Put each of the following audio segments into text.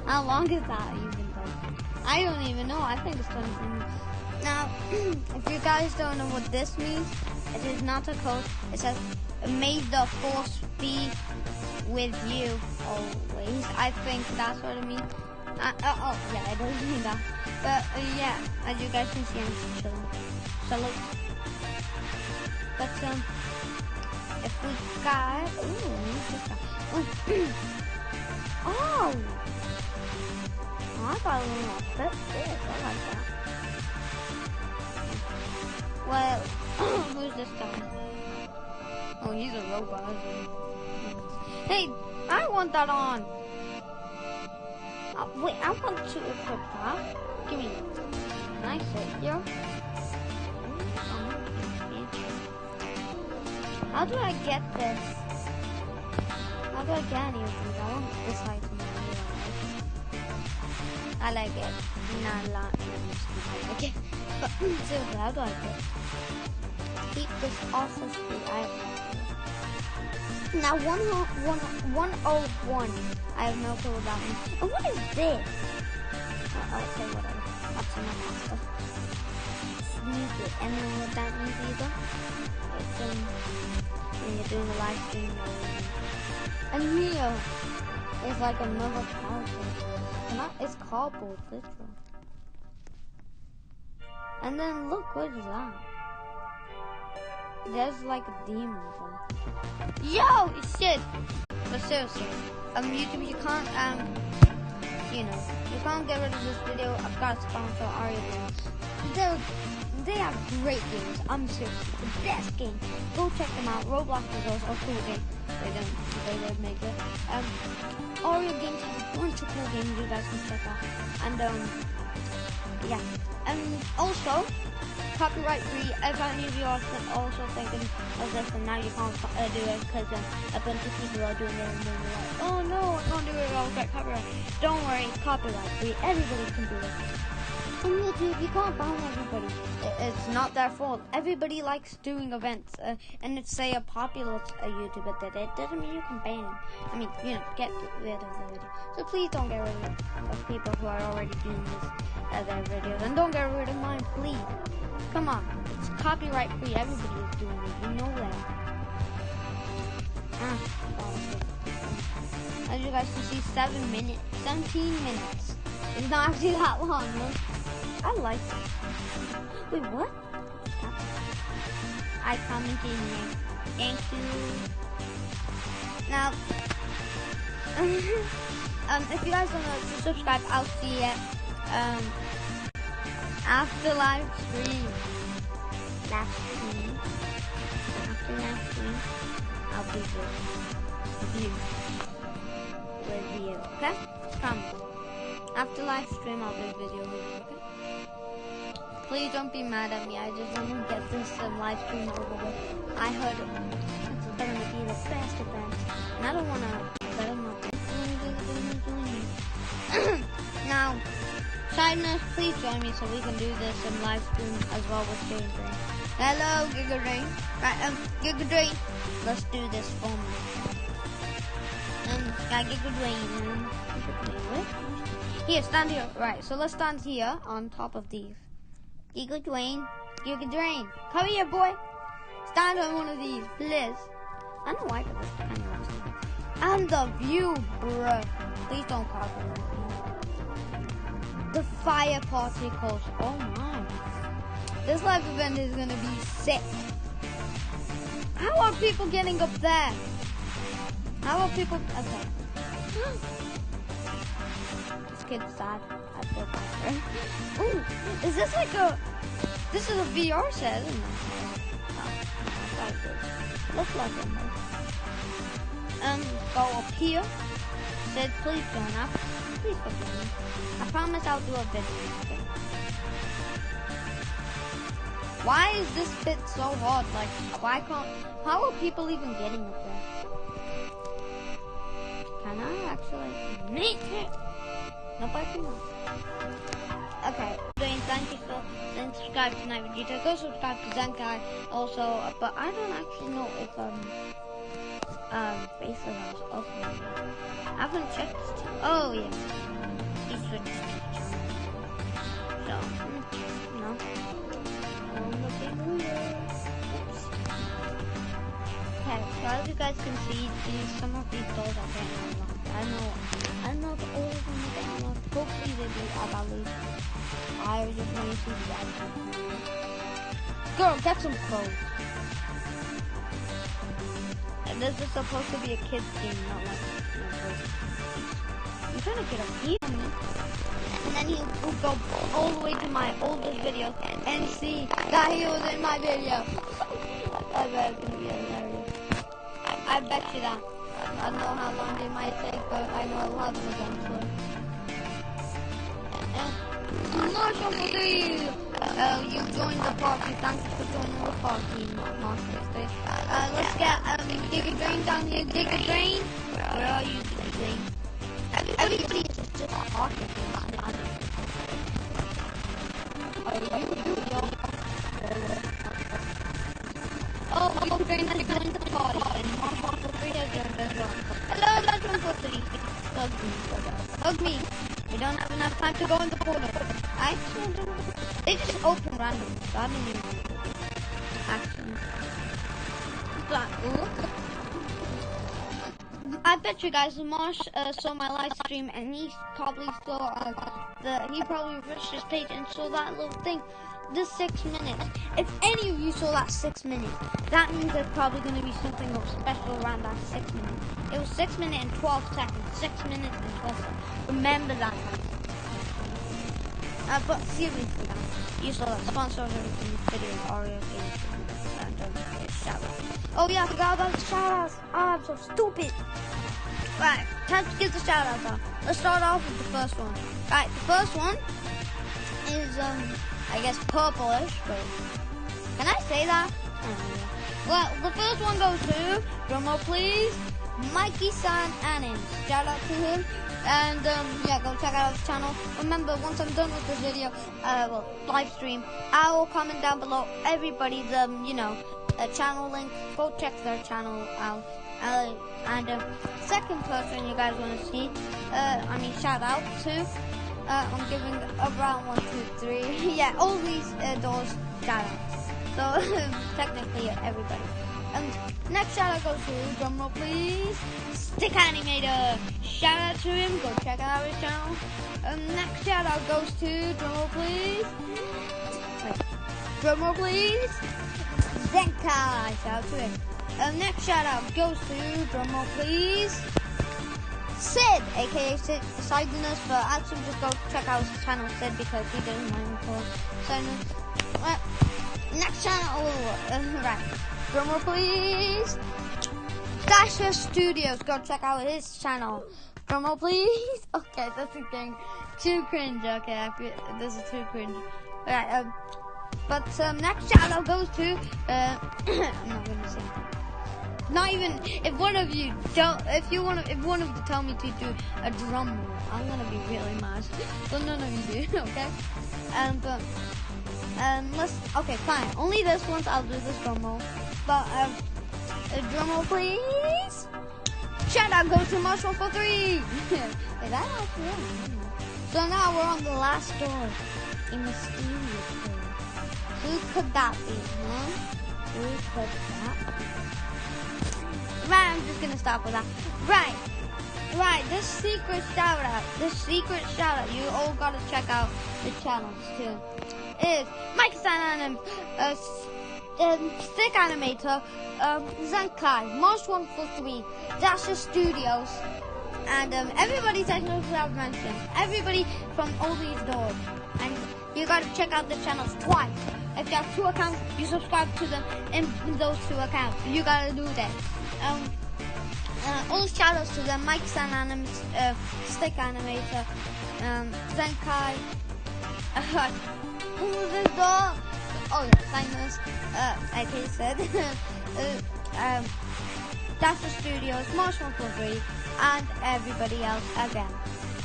How long is that even though? I don't even know. I think it's 20 minutes. Now, if you guys don't know what this means, it is not a code. It says, may the force be with you always. I think that's what it means. Oh, yeah, it does mean that. But, yeah, as you guys can see, I'm chilling. Salute. But, if we got... Oh! I got a little bit this. I like that. Well, who's this guy? Oh, he's a robot. Hey, I want that on. Wait, I want to equip that. Give me that. Nice, yo. How do I get this? How do I get any of these? I want this item. I like it. Not a lot. I like it. But seriously, how do I get it? Keep this also free. Now 101. I have no clue about me. And what is this? Okay, whatever. That's enough pasta. Sneak it. And then what that means either? It's when you're doing a live stream. And here is like another cardboard. It's cardboard, literally. And then look, what is that? There's like a demon thing. Yo, shit! But seriously, YouTube, you can't, you can't get rid of this video. I've got a sponsor, Arya. They have great games. I'm serious, the best game. Go check them out. Roblox is also a cool game. They don't make it. Arya Games has a bunch of cool games you guys can check out. And yeah. And also, copyright free. If any of you are also thinking of this and now you can't do it because a bunch of people are doing it and then you're like, oh no, I can't do it, I'll get copyright. Don't worry, copyright free. Everybody can do it. And YouTube, you can't ban everybody. It's not their fault. Everybody likes doing events. And it's say a popular YouTuber did it. Doesn't mean you can ban him. I mean, get rid of the video. So please don't get rid of people who are already doing this, their videos. And don't get rid of mine, please. Come on. It's copyright free. Everybody is doing it. You know that. As you guys can see, 17 minutes. It's not actually that long, huh? I like it. Wait, what? I commented here. Thank you. Now, if you guys don't know to subscribe, I'll see it after live stream. After live stream, I'll be with you. Okay? Come. After live stream, I'll do a video with you, okay? Please don't be mad at me. I just want to get this live stream over with. I heard it's going to be the best event. And I don't want to let them know. Now, Shyness, please join me so we can do this live stream as well with Giga Drain. Hello, Giga Drain. Right, Giga Drain. Let's do this for me. Giga Drain. Here, stand here. Right, so let's stand here on top of these. Giga Drain. Come here, boy. Stand on one of these, please. I don't like this kind of stuff. And the view, bruh. Please don't copy me. The fire particles. Oh my. This live event is gonna be sick. How are people getting up there? How are people? Okay. This kid's sad. I feel bad for him. Ooh, is this like a? This is a VR set, isn't it? Oh, that's good. Looks like it. Go up here. Said, please join up. Please go join me. I promise I'll do a video. Okay? Why is this bit so hard? Like, why can't? How are people even getting up there? Can I actually make it? Nope, I cannot. Okay, thank you for subscribe to my video. Go subscribe to Zenkai also, but I don't actually know if Baser House uploaded. I haven't checked. Oh yeah. switched to the channel. So, you know. Oops. Okay, so as you guys can see, some of these dolls are getting unlocked. I don't know if all of them are getting unlocked. Hopefully they do, at least. I just want to see the guys. Girl, get some clothes. And this is supposed to be a kid's game, not like, you know, I'm trying to get a beat on me. And then he'll go all the way to my oldest video and see that he was in my video. I bet it's gonna be hilarious. I bet you that. I don't know how long it might take, but I know a lot of them eventually. Marshall for 3! You joined the party. Thanks for joining the party, Marshall. Let's get Giga Drain down here. Giga Drain? Where are you, Giga Drain? Everybody is just talking. Oh, Giga Drain has joined the party, and Marshall for 3 has joined as well. Hello, Legend for 3. Hug me. We don't have enough time to go in the portal. They just open randomly, so I don't even know. Actually. I bet you guys, Marsh saw my live stream and he probably saw he probably refreshed his page and saw that little thing. The 6 minutes. If any of you saw that 6 minutes, that means there's probably going to be something special around that 6 minutes. It was 6 minutes and 12 seconds. 6 minutes and 12 seconds. Remember that. But seriously, you saw that sponsor of everything video, Arya and shout out. Oh yeah, I forgot about the shout outs. Oh, I'm so stupid. Right, time to give the shout outs out. Let's start off with the first one. Right, the first one is I guess purplish, but can I say that? Well, the first one goes to, drumroll please, Mikey-san Anim. Shout out to him. And yeah, go check out his channel. Remember, once I'm done with this video, live stream, I will comment down below everybody's channel link. Go check their channel out. And second person you guys want to see, shout out to. I'm giving around 1, 2, 3. Yeah, all these doors shout outs. So technically everybody. Next shout out goes to, drumroll please, Stick Animator. Shout out to him, go check out his channel. Next shout out goes to, drumroll please. Drumroll please, Zenkai. Shout out to him. Next shout out goes to, drumroll please, Sid, aka Sidiness, but actually just go check out his channel, Sid, because he didn't mind for Sidiness. Next channel, right, drumroll please, Dasher Studios, go check out his channel. Drumroll please. Okay, this is getting too cringe. Okay, this is too cringe. Right, but next shout out goes to, I'm not gonna say. Not even if one of you if one of you tell me to do a drum roll, I'm gonna be really mad. But none of you do, okay? Okay, fine. Only this once I'll do this drum roll. But a drum roll please. Shout out goes to Marshall for 3. Hey, that actually is. So now we're on the last door in the studio. Who could that be, huh? Who could that be? Right, I'm just gonna stop with that. Right, this secret shout out, you all gotta check out the channels too, is Mikey-san Stick Animator, Zenkai, Marsh143, Dasher Studios, and everybody technically I've mentioned, everybody from all these doors, and you gotta check out the channels twice. If you have 2 accounts, you subscribe to them in those 2 accounts. You gotta do that. All shoutouts to them, Mike-san Stick Animator, Zenkai, who's this dog? Oh yeah, Sinus, like he said, Dasher Studios, Marsh143, and everybody else again.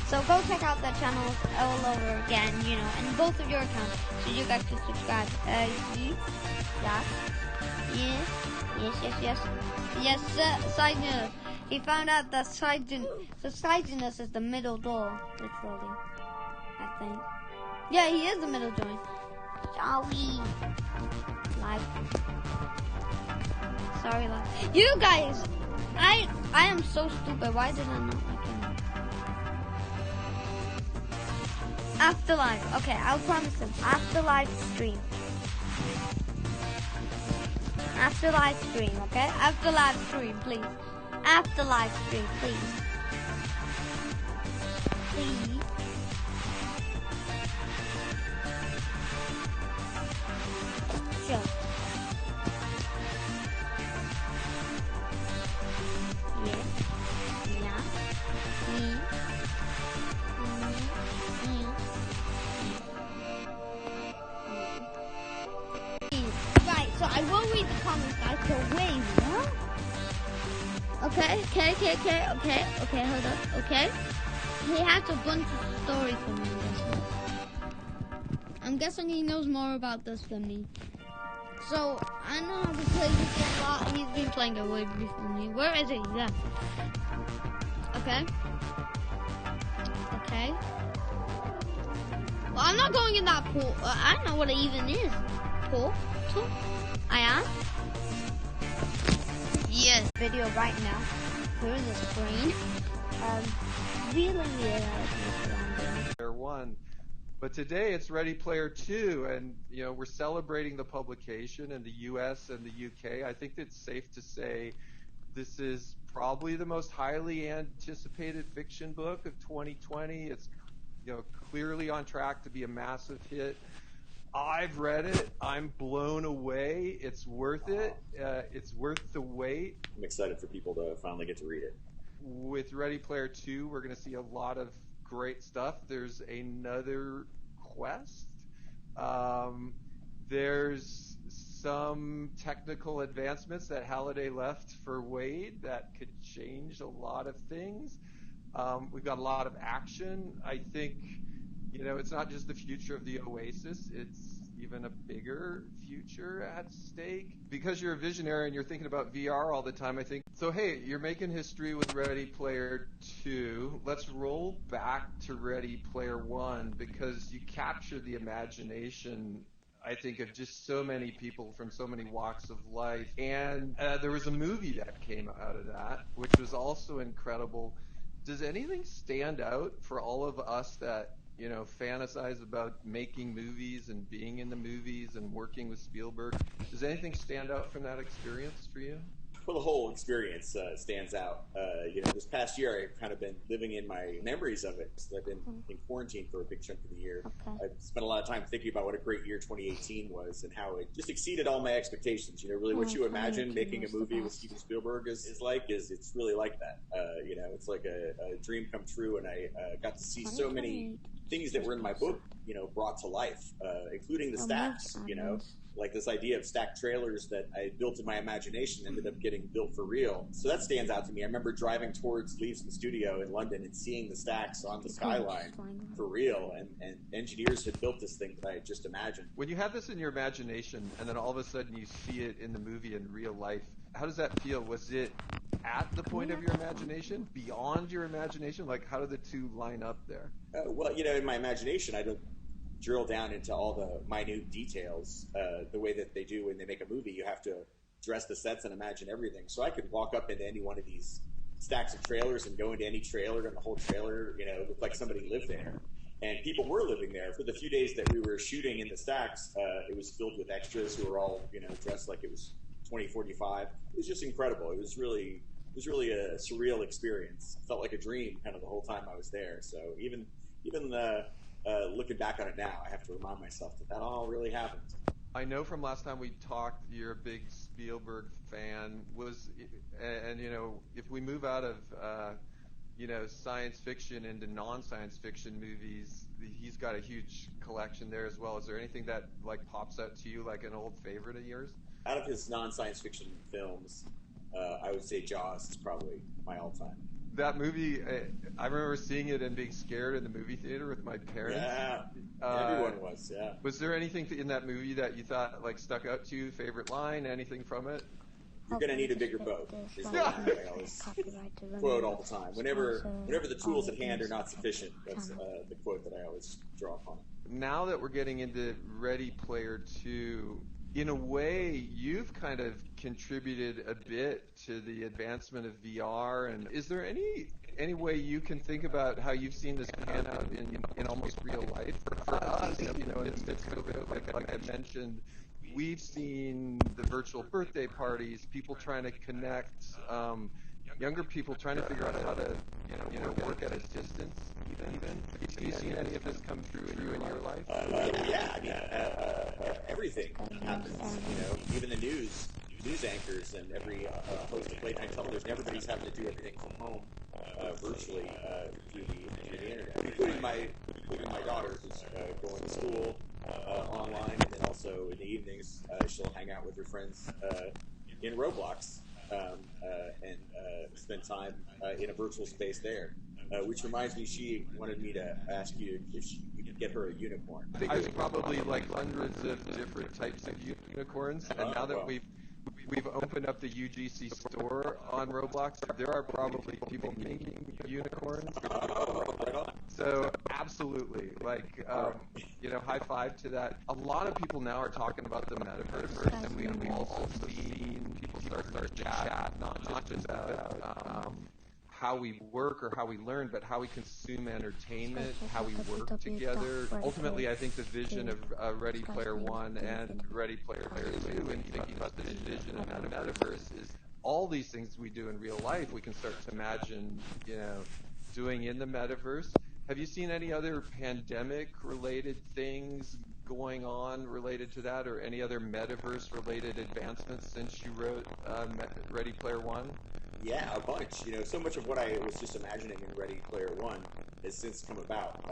So go check out their channels all over again, and both of your accounts, so you guys can subscribe. Yes, side news. He found out that Sidiness is the middle door, literally. think. Yeah, he is the middle joint. Sorry. Live. Sorry, live. You guys, I am so stupid. Why did I not like him? After live. Okay, I'll promise him. After live stream. After live stream, okay? After live stream, please. After live stream, please. Please. Sure. Yeah. Yeah. Me. Right, so I will read the comments, guys. So wait, what? Okay, hold up, okay. He has a bunch of stories for me, I'm guessing he knows more about this than me. So, I know how to play this a lot. He's been playing it way before me. Where is he? Yeah. Okay. Okay. Well, I'm not going in that pool. I don't know what it even is. Pool? I am? Yes. Video right now. Through the screen. Really Player 1. But today it's Ready Player 2, and you know we're celebrating the publication in the US and the UK. I think it's safe to say this is probably the most highly anticipated fiction book of 2020. It's clearly on track to be a massive hit. I've read it. I'm blown away. It's worth it. It's worth the wait. I'm excited for people to finally get to read it. With Ready Player 2, we're going to see a lot of great stuff. There's another quest. There's some technical advancements that Halliday left for Wade that could change a lot of things. We've got a lot of action. I think, it's not just the future of the Oasis, it's even a bigger future at stake. Because you're a visionary and you're thinking about VR all the time, I think. So hey, you're making history with Ready Player 2. Let's roll back to Ready Player 1 because you capture the imagination, I think, of just so many people from so many walks of life. And there was a movie that came out of that, which was also incredible. Does anything stand out for all of us that fantasize about making movies and being in the movies and working with Spielberg? Does anything stand out from that experience for you? Well, the whole experience stands out. This past year I've kind of been living in my memories of it. I've been in quarantine for a big chunk of the year. Okay. I've spent a lot of time thinking about what a great year 2018 was and how it just exceeded all my expectations. Really what you imagine making a movie with Steven Spielberg is it's really like that. It's like a dream come true, and I got to see so many things that were in my book, brought to life, including the stacks, like this idea of stacked trailers that I built in my imagination ended up getting built for real. So that stands out to me. I remember driving towards Leavesden Studio in London and seeing the stacks on the skyline for real, and engineers had built this thing that I had just imagined. When you have this in your imagination and then all of a sudden you see it in the movie in real life, how does that feel? Was it at the point of your imagination, beyond your imagination? Like, how do the two line up there? Well, in my imagination, I don't drill down into all the minute details the way that they do when they make a movie. You have to dress the sets and imagine everything. So I could walk up into any one of these stacks of trailers and go into any trailer, and the whole trailer, looked like somebody lived there. And people were living there. For the few days that we were shooting in the stacks, it was filled with extras who were all, dressed like it was 2045. It was just incredible. It was really a surreal experience. It felt like a dream kind of the whole time I was there. So even looking back on it now, I have to remind myself that all really happened. I know from last time we talked, you're a big Spielberg fan. And if we move out of science fiction into non-science fiction movies, he's got a huge collection there as well. Is there anything that pops out to you like an old favorite of yours? Out of his non-science fiction films, I would say Jaws is probably my all-time. That movie, I remember seeing it and being scared in the movie theater with my parents. Yeah, everyone was, yeah. Was there anything in that movie that you thought stuck out to you, favorite line, anything from it? you're going to need a bigger boat. Is the line that I always quote all the time. Whenever the tools at hand are not sufficient, that's the quote that I always draw upon. Now that we're getting into Ready Player 2, in a way, you've kind of contributed a bit to the advancement of VR. And is there any way you can think about how you've seen this pan out in almost real life for us? You know, in the midst of it, like I mentioned, we've seen the virtual birthday parties, people trying to connect, younger people trying to figure out how to, work at a distance. Even have you seen any of this come through in your life? Yeah, I mean, everything happens. Even the news anchors and every host of late night television, everybody's having to do everything from home, virtually through the internet, including my daughter who's going to school online, and then also in the evenings she'll hang out with her friends in Roblox and spend time in a virtual space there. Which reminds me, she wanted me to ask you if you could get her a unicorn. I think there's probably like hundreds of different types of unicorns, and now that we've opened up the UGC store on Roblox, there are probably people making unicorns. So absolutely, high five to that. A lot of people now are talking about the metaverse, and we've also seen people start to chat, not just about how we work or how we learn, but how we consume entertainment, how we work together. Ultimately, I think the vision of Ready Player 1 and Ready Player 2, and thinking about the vision of the metaverse, is all these things we do in real life, we can start to imagine, doing in the metaverse. Have you seen any other pandemic-related things going on related to that, or any other metaverse-related advancements since you wrote Ready Player 1? Yeah, a bunch. So much of what I was just imagining in Ready Player 1 has since come about.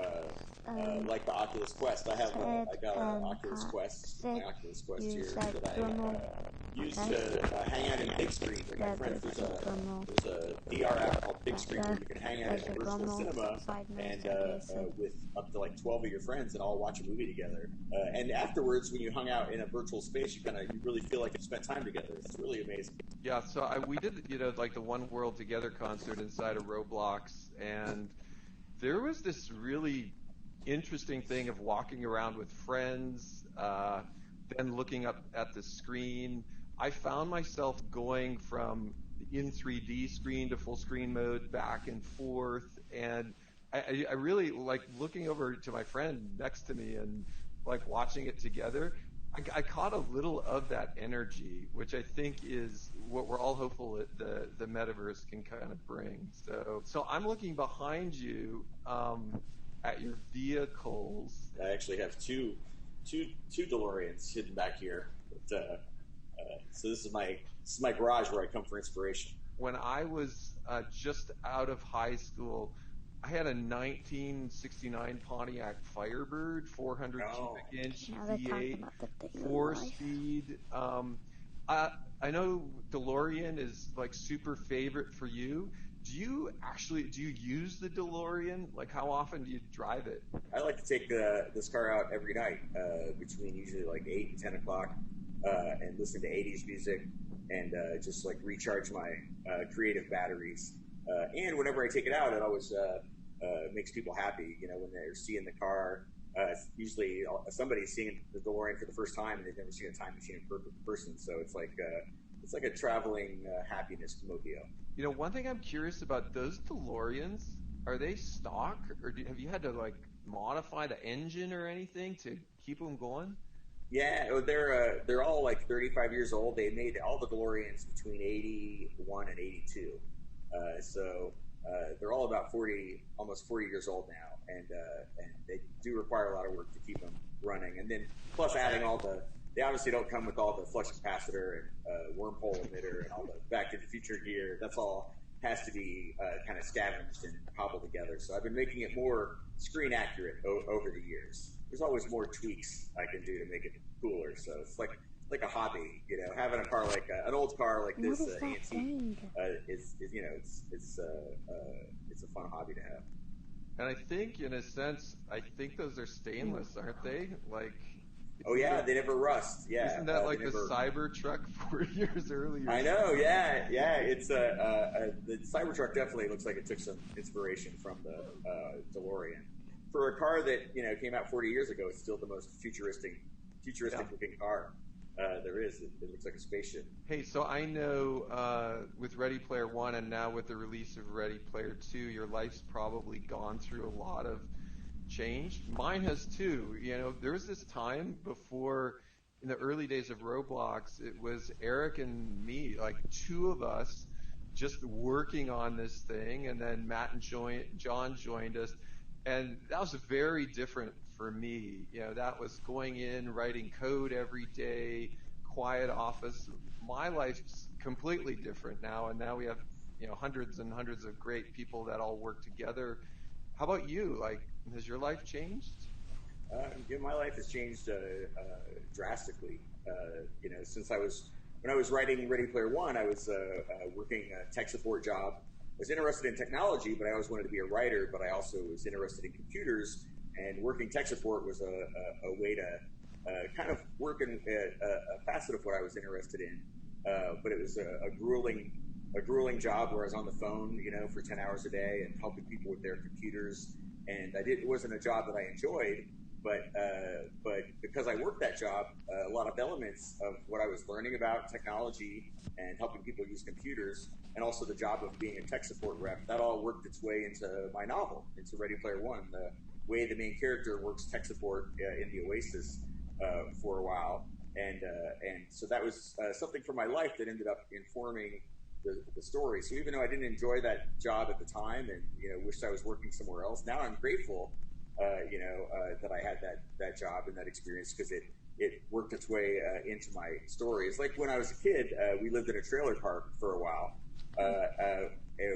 Like the Oculus Quest. I got an Oculus Quest, my Oculus Quest here, that I used to hang out in big screen with my friends. There's a VR app called Big Screen where you can hang out in a virtual cinema and with up to like 12 of your friends and all watch a movie together. And afterwards, when you hung out in a virtual space, you really feel like you spent time together. It's really amazing. Yeah, so we did, like the One World Together concert inside of Roblox, and there was this really interesting thing of walking around with friends, then looking up at the screen. I found myself going from in 3D screen to full screen mode back and forth, and I really like looking over to my friend next to me and like watching it together. I caught a little of that energy, which I think is what we're all hopeful that the metaverse can kind of bring. So I'm looking behind you at your vehicles. I actually have two DeLoreans hidden back here. So this is my garage where I come for inspiration. When I was just out of high school, I had a 1969 Pontiac Firebird, 400 cubic inch V8, 4-speed. I know DeLorean is like super favorite for you. Do you use the DeLorean? Like, how often do you drive it? I like to take this car out every night between usually like 8 and 10 o'clock and listen to 80s music and just like recharge my creative batteries. And whenever I take it out, it always makes people happy. When they're seeing the car, usually somebody's seeing the DeLorean for the first time and they've never seen a time machine in person. So it's like a traveling happiness mobile. One thing I'm curious about, those DeLoreans, are they stock, or have you had to like modify the engine or anything to keep them going? Yeah, they're all like 35 years old. They made all the DeLoreans between 81 and 82. So they're all about almost 40 years old now, and they do require a lot of work to keep them running. And then plus adding they obviously don't come with all the flux capacitor and wormhole emitter and all the Back to the Future gear. That's all has to be kind of scavenged and cobbled together. So I've been making it more screen accurate over the years. There's always more tweaks I can do to make it cooler. So it's like a hobby, having a car like an old car like this antique is it's a fun hobby to have. And I think in a sense, those are stainless, aren't they? Like, Oh yeah, they never rust. Yeah, Isn't that like the never... Cybertruck 4 years earlier? I know. Yeah, yeah. It's the Cybertruck definitely looks like it took some inspiration from the DeLorean. For a car that came out 40 years ago, it's still the most futuristic looking car there is. It looks like a spaceship. Hey, so I know with Ready Player One and now with the release of Ready Player Two, your life's probably gone through a lot of change. Mine has too. There was this time before, in the early days of Roblox, it was Eric and me, like two of us, just working on this thing, and then Matt and John joined us, and that was very different for me. That was going in, writing code every day, quiet office. My life's completely different now, and now we have hundreds and hundreds of great people that all work together. How about you? Like, has your life changed? My life has changed drastically. Since when I was writing Ready Player One, I was working a tech support job. I was interested in technology, but I always wanted to be a writer. But I also was interested in computers, and working tech support was a way to kind of work in a facet of what I was interested in. But it was a grueling job where I was on the phone, for 10 hours a day and helping people with their computers. And it wasn't a job that I enjoyed, but because I worked that job, a lot of elements of what I was learning about technology and helping people use computers, and also the job of being a tech support rep, that all worked its way into my novel, into Ready Player One. The way the main character works tech support in the Oasis for a while, and so that was something from my life that ended up informing the story. So even though I didn't enjoy that job at the time, and wished I was working somewhere else, now I'm grateful, that I had that job and that experience, because it worked its way into my story. It's like when I was a kid, we lived in a trailer park for a while,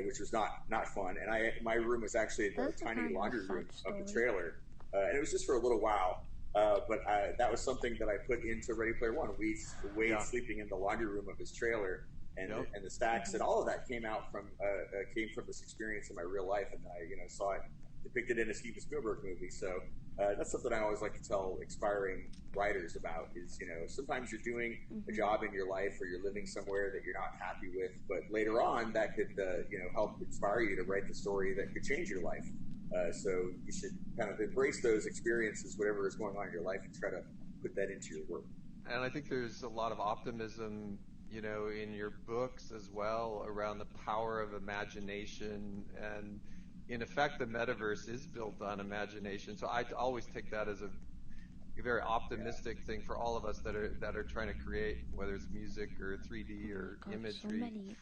which was not fun. And my room was actually the tiny laundry room of the trailer, and it was just for a little while. But that was something that I put into Ready Player One. Wade sleeping in the laundry room of his trailer. And the stacks and all of that came from this experience in my real life, and then I saw it depicted in a Steven Spielberg movie. So that's something I always like to tell aspiring writers about. Is sometimes you're doing a job in your life, or you're living somewhere that you're not happy with, but later on that could help inspire you to write the story that could change your life. So you should kind of embrace those experiences, whatever is going on in your life, and try to put that into your work. And I think there's a lot of optimism in your books as well, around the power of imagination. And in effect, the metaverse is built on imagination. So I always take that as a very optimistic thing for all of us that are trying to create, whether it's music or 3D or imagery.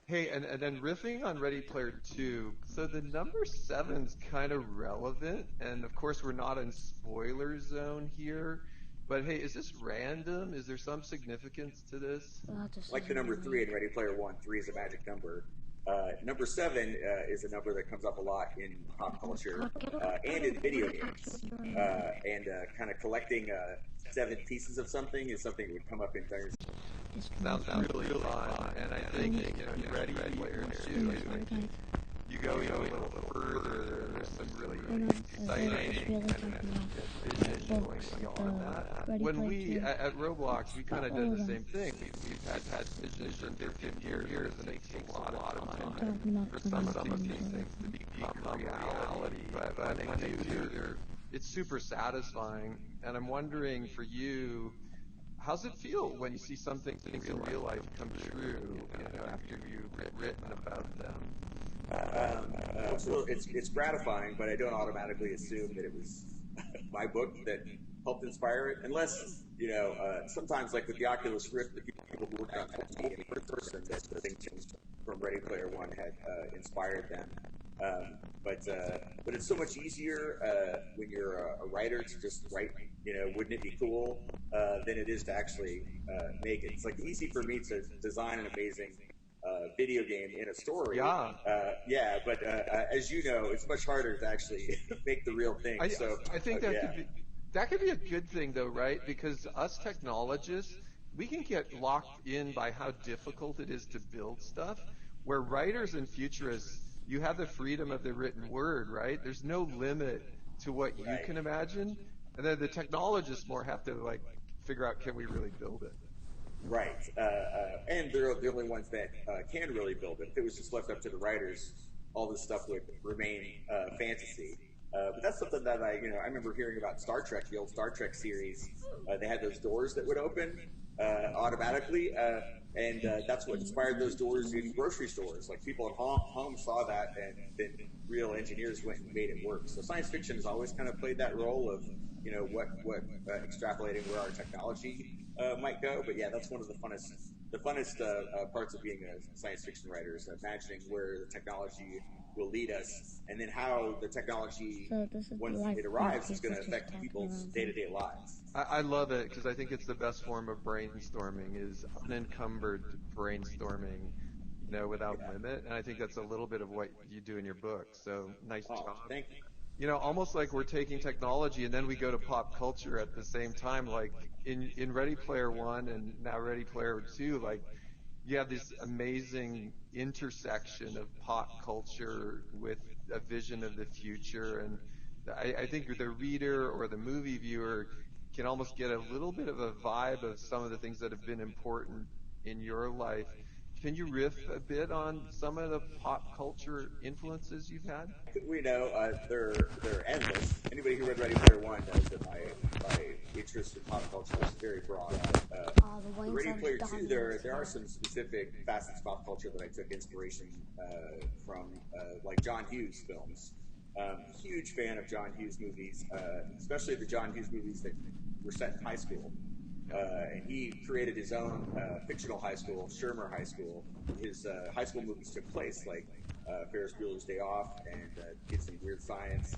Hey, and then riffing on Ready Player 2, so the number 7's kind of relevant, and of course we're not in spoiler zone here. But hey, is this random? Is there some significance to this? Like the number 3 in Ready Player One, 3 is a magic number. Number 7 is a number that comes up a lot in pop culture and in video games. And kind of collecting 7 pieces of something is something that would come up in Dungeons. Sounds really fun, and I think in Ready Player 2, I think you go a little further. There's some really exciting vision going on that. When we at Roblox, we kind of did the same thing. We've had vision for 50 years, and it takes a lot of time for some of these things to become reality. But when they do, it's super satisfying. And I'm wondering for you, how's it feel when you see something in real life come true, after you've written about them? So it's gratifying, but I don't automatically assume that it was my book that helped inspire it, unless sometimes, like with the Oculus Rift, the people who worked on that in first person, that the things from Ready Player One had inspired them. But it's so much easier when you're a writer to just write. Wouldn't it be cool? Than it is to actually make it. It's like easy for me to design an amazing video game in a story. But as you know, it's much harder to actually make the real thing. I think that could be a good thing, though, right? Because us technologists, we can get locked in by how difficult it is to build stuff, where writers and futurists, you have the freedom of the written word, right? There's no limit to what you can imagine. And then the technologists more have to like figure out, can we really build it? Right. And they're the only ones that can really build it. If it was just left up to the writers, all this stuff would remain fantasy. But that's something that I remember hearing about Star Trek, the old Star Trek series. They had those doors that would open automatically, and that's what inspired those doors in grocery stores. Like people at home saw that, and then real engineers went and made it work. So science fiction has always kind of played that role of, what extrapolating where our technology might go. But yeah, that's one of the funnest parts of being a science fiction writer is imagining where the technology will lead us, and then how the technology, once it arrives, is going to affect people's day-to-day lives. I love it because I think it's the best form of brainstorming is unencumbered brainstorming, without limit. And I think that's a little bit of what you do in your book. So nice job. Thank you. Almost like we're taking technology and then we go to pop culture at the same time, like in Ready Player One and now Ready Player Two, like you have this amazing intersection of pop culture with a vision of the future. And I think the reader or the movie viewer can almost get a little bit of a vibe of some of the things that have been important in your life. Can you riff a bit on some of the pop culture influences you've had? We know they're endless. Anybody who read Ready Player One knows that my interest in pop culture is very broad. Ready Player Two, there are some specific facets of pop culture that I took inspiration from, like John Hughes films. Huge fan of John Hughes movies, especially the John Hughes movies that were set in high school. And he created his own fictional high school, Shermer High School. His high school movies took place, like Ferris Bueller's Day Off and Kids in Weird Science,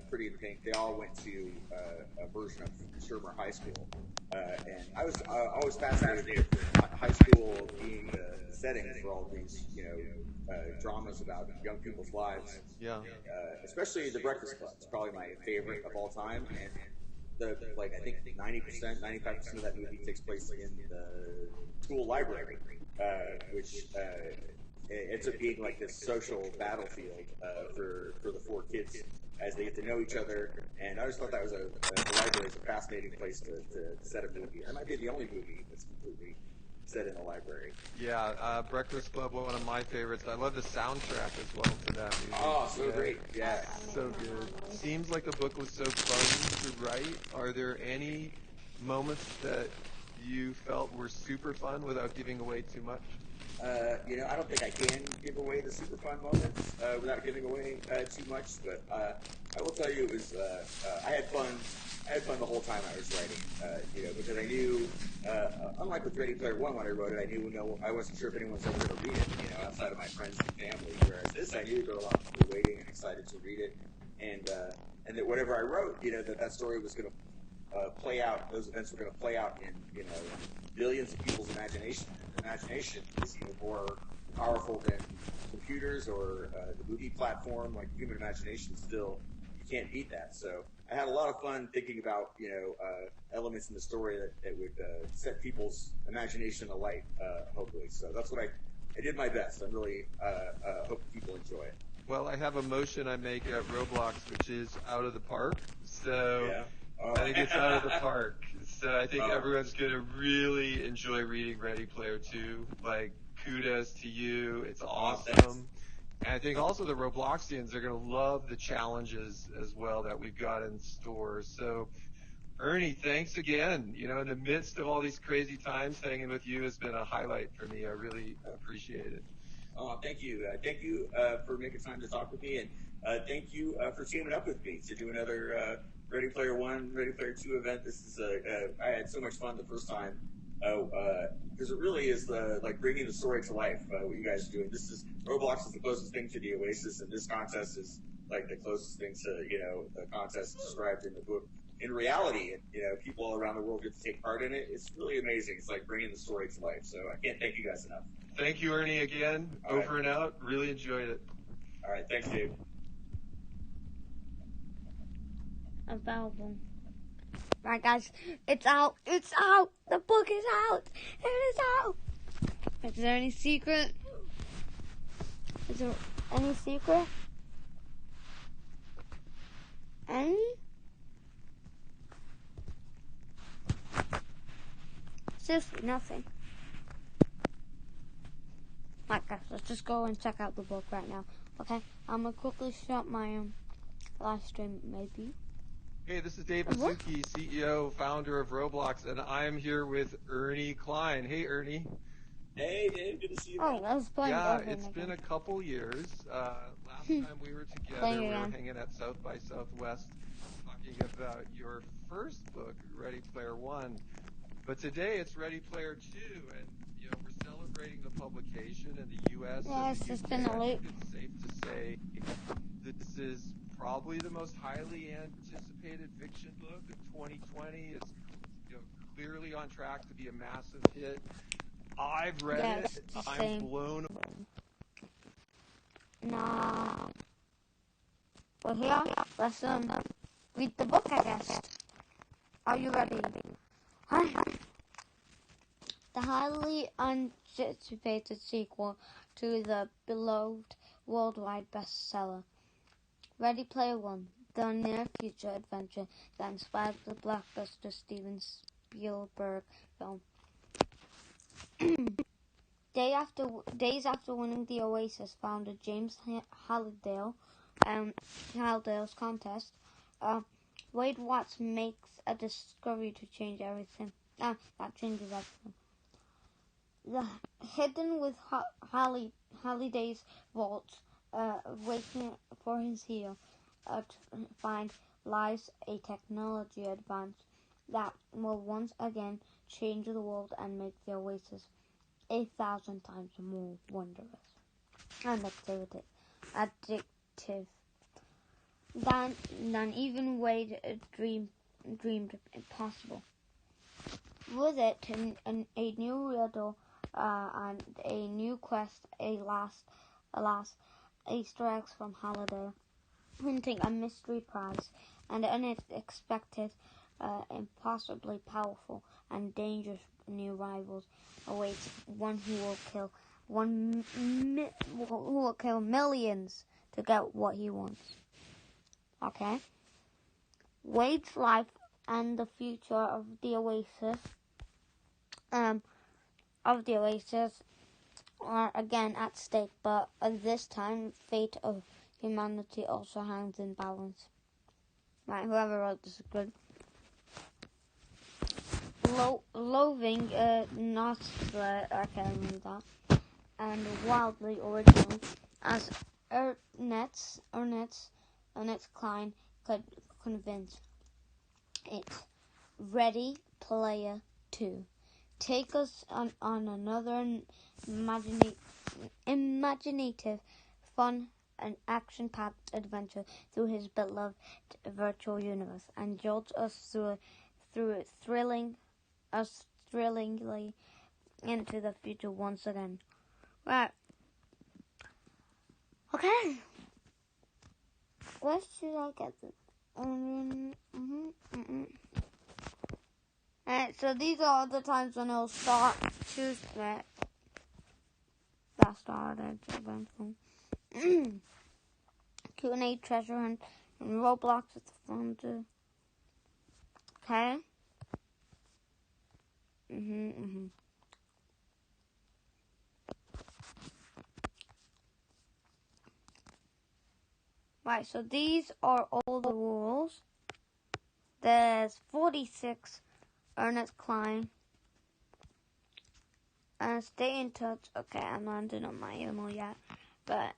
Pretty in Pink. They all went to a version of Shermer High School. And I was always fascinated with high school being the setting for all these, dramas about young people's lives. Yeah. Especially The Breakfast Club. It's probably my favorite of all time. And I think 90%, 95% of that movie takes place in the school library, which ends up being like this social battlefield for the four kids as they get to know each other. And I just thought that was the library is a fascinating place to set a movie. That might be the only movie that's completely set in a library. Yeah, Breakfast Club, one of my favorites. I love the soundtrack as well to that movie. Oh, so great. Yeah. So good. Seems like the book was so fun to write. Are there any moments that you felt were super fun without giving away too much? I don't think I can give away the super fun moments without giving away too much, but I will tell you it was, I had fun the whole time I was writing, because I knew, unlike with Ready Player One when I wrote it, I wasn't sure if anyone was ever going to read it, outside of my friends and family, whereas this I knew there were a lot of people waiting and excited to read it, and that whatever I wrote, that story was going to play out, those events were going to play out in, billions of people's imagination. Imagination is even more powerful than computers or the movie platform. Like human imagination, still you can't beat that. So I had a lot of fun thinking about elements in the story that would set people's imagination alight. Hopefully, so that's what I did my best. I'm really hope people enjoy it. Well, I have a motion I make at Roblox, which is out of the park. So Yeah. I think it's out of the park. So I think everyone's going to really enjoy reading Ready Player 2. Like, kudos to you. It's awesome. And I think also the Robloxians are going to love the challenges as well that we've got in store. So, Ernie, thanks again. In the midst of all these crazy times, hanging with you has been a highlight for me. I really appreciate it. Oh, thank you. Thank you for making time to talk with me. And thank you for teaming up with me to do another Ready Player One, Ready Player Two event. This is I had so much fun the first time because it really is like bringing the story to life. What you guys are doing. Roblox is the closest thing to the Oasis, and this contest is like the closest thing to the contest described in the book. In reality, people all around the world get to take part in it. It's really amazing. It's like bringing the story to life. So I can't thank you guys enough. Thank you, Ernie, again. All Over right. and out. Really enjoyed it. All right, thanks, Dave. Available. Right, guys, it's out. It's out. The book is out. It is out. Is there any secret? Is there any secret? Any? seriously nothing. Right, guys, let's just go and check out the book right now. Okay, I'm gonna quickly shut my live stream, maybe. Hey, this is Dave What? Mizuki, CEO, founder of Roblox, and I'm here with Ernie Klein. Hey, Ernie. Hey, Dave, good to see you. Oh, I was playing Yeah, Devin it's again. been a couple years. Last time we were together, Playing we were again. hanging at South by Southwest talking about your first book, Ready Player One. But today it's Ready Player Two, and we're celebrating the publication in the U.S. Yeah, and it's the just UK. been a I late. think it's safe to say this is probably the most highly anticipated fiction book of 2020. It's clearly on track to be a massive hit. I've read Yeah, it. it's the I'm same. blown. Nah. Well, here, let's read the book, I guess. Are you ready? Hi. The highly anticipated sequel to the beloved worldwide bestseller, Ready Player One, the near-future adventure that inspired the blockbuster Steven Spielberg film. Days after winning the Oasis founder James Hallidale's contest, Wade Watts makes a discovery to change everything. That changes everything. Hidden with Halliday's vault, waiting for his heel to find, lies a technology advance that will once again change the world and make the Oasis 1,000 times more wondrous and addictive than even Wade dreamed possible. With it, a new riddle and a new quest, alas, Easter eggs from Halliday, hinting a mystery prize, and unexpected, impossibly powerful and dangerous new rivals awaits one who will kill millions to get what he wants. Okay? Wade's life and the future of the Oasis are again at stake, but this time fate of humanity also hangs in balance. Right, whoever wrote this is good. Loathing, not I can't read that, and wildly original, as Ernest Klein could convince. It's Ready Player 2. Take us on another imaginative, fun, and action-packed adventure through his beloved virtual universe, and jolt us through it thrillingly into the future once again. Right. Okay. Where should I get this? Alright, so these are the times when it'll start. Choose that. That started. Q&A, treasure hunt, and Roblox is fun too. Okay. Right, so these are all the rules. There's 46 Ernest Klein. Stay in touch. Okay, I'm not doing on my email yet, but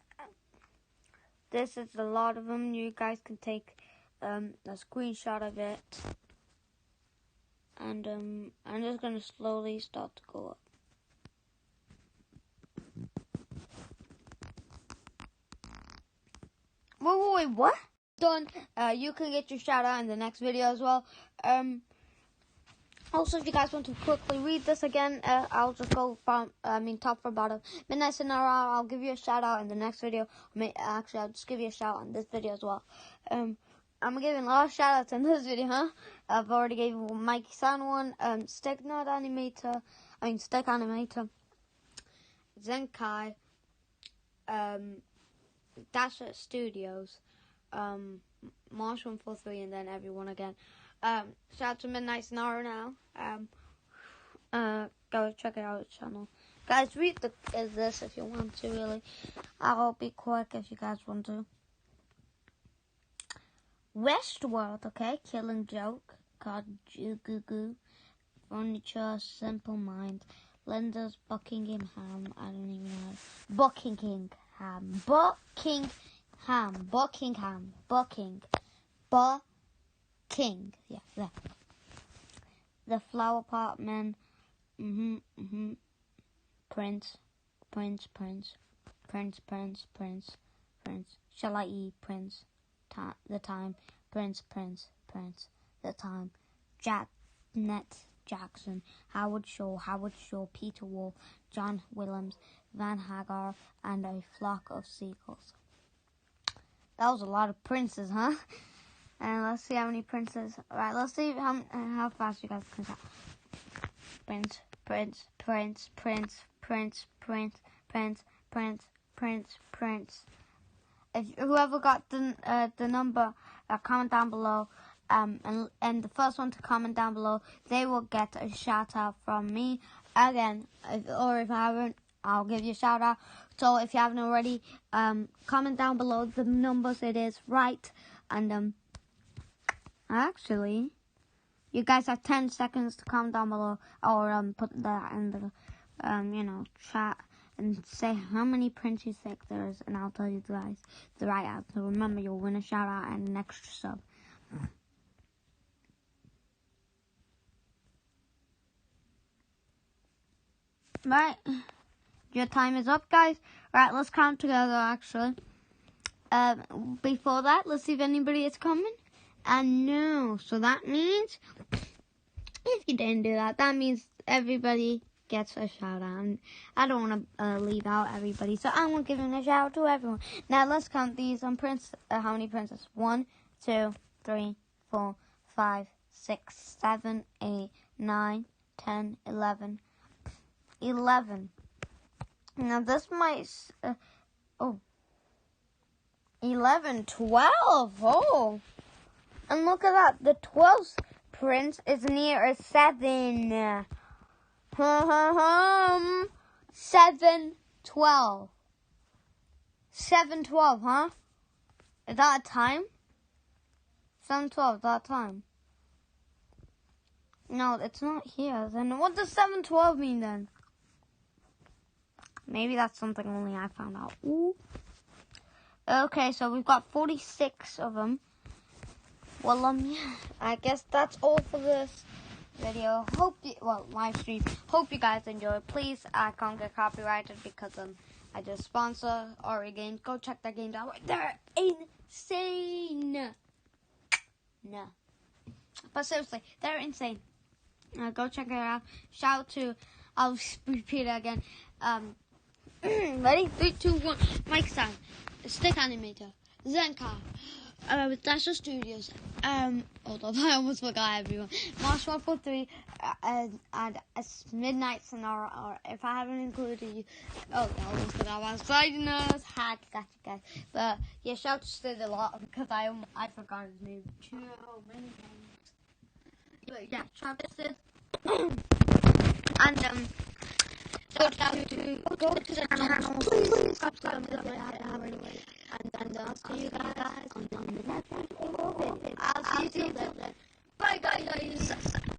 this is a lot of them. You guys can take a screenshot of it, and I'm just gonna slowly start to go up. Wait, what? Done. You can get your shout out in the next video as well. Also, if you guys want to quickly read this again, I'll just go top for bottom. Midnight Scenario, I'll give you a shout out in the next video. Actually, I'll just give you a shout out in this video as well. I'm giving a lot of shout outs in this video, huh? I've already gave Mikey San one, Stick Animator, Zenkai, Dasher Studios, Marsh143, and then everyone again. Shout out to Midnight Scenario now. go check it out his channel. Guys, read this if you want to, really. I'll be quick if you guys want to. Westworld, okay? Killing Joke. God, Goo. Furniture, Simple Mind. Linda's Buckingham. I don't even know. Buckingham. Yeah, there. The Flower Pot Men. Prince. Shall I eat Prince? The Time. Prince. The Time. Janet Jackson. Howard Shaw. Peter Wolf. John Williams. Van Hagar. And A Flock of Seagulls. That was a lot of princes, huh? And let's see how many princes. Alright, let's see how fast you guys can count. Prince. If whoever got the number, comment down below. And the first one to comment down below, they will get a shout out from me again. If I haven't, I'll give you a shout out. So if you haven't already, comment down below the numbers. It is right. And actually, you guys have 10 seconds to comment down below, or put that in the chat and say how many prints you think there is, and I'll tell you guys the right answer. Remember, you'll win a shout out and an extra sub. Right, your time is up, guys. Right, let's count together. Actually, before that, let's see if anybody is coming. And no, so that means if you didn't do that, that means everybody gets a shout out. And I don't want to leave out everybody, so I'm gonna give a shout out to everyone. Now let's count these on how many princes? 1, 2, 3, 4, 5, 6, 7, 8, 9, 10, 11. 11. Now this might 11, 12. Oh. And look at that, the 12th prince is near a 7. 7, 12. 7, 12, huh? Is that a time? 7, 12, is that a time? No, it's not here. Then what does 7, 12 mean then? Maybe that's something only I found out. Ooh. Okay, so we've got 46 of them. Well, yeah, I guess that's all for this video. Live stream. Hope you guys enjoyed. Please, I can't get copyrighted because I just sponsor Arya games. Go check their games out. They're insane. No, but seriously, they're insane. Go check it out. Shout out to. I'll repeat it again. Ready? 3, 2, 1. Mike Stein, Stick Animator, Zenka. Dasher Studios. Hold up, I almost forgot everyone. March 143, and Midnight Sonora, or if I haven't included you, I almost forgot about Sliding Nose. Got you guys. But yeah, shout out to Sid a lot because I forgot his name too many times. But yeah, shout out to Sid. And go to the channel. Please subscribe to the and I'll see you guys on the next video. I'll see you then. Bye guys.